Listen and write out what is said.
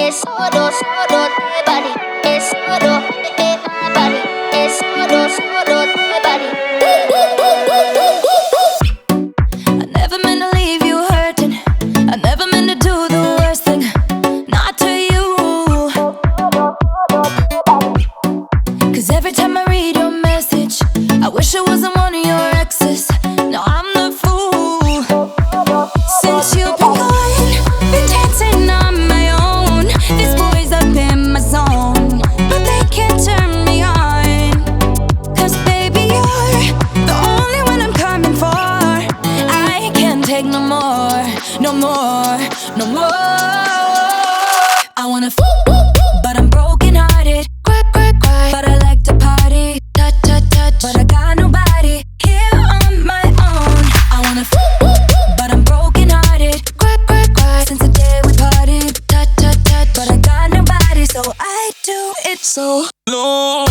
es solo, solo de body, es solo de body, es solo, solo de body. I never meant to leave you hurting. I never meant to do the worst thing, not to you. 'Cause every time I read your message, I wish I wasn't one of your exes. No, I'm the fool. Since you've been gone, been dancing on my own. These boys up in my zone, but they can't turn me on. 'Cause baby, you're the only one I'm coming for. I can't take no more, no more, no more. I wanna but I'm broken hearted. Cry, cry, cry, but I like to party. Touch, touch, touch, but I got nobody here on my own. I wanna but I'm broken hearted. Cry, cry, cry, since the day we parted. Touch, touch, touch, but I got nobody, so I do it so low.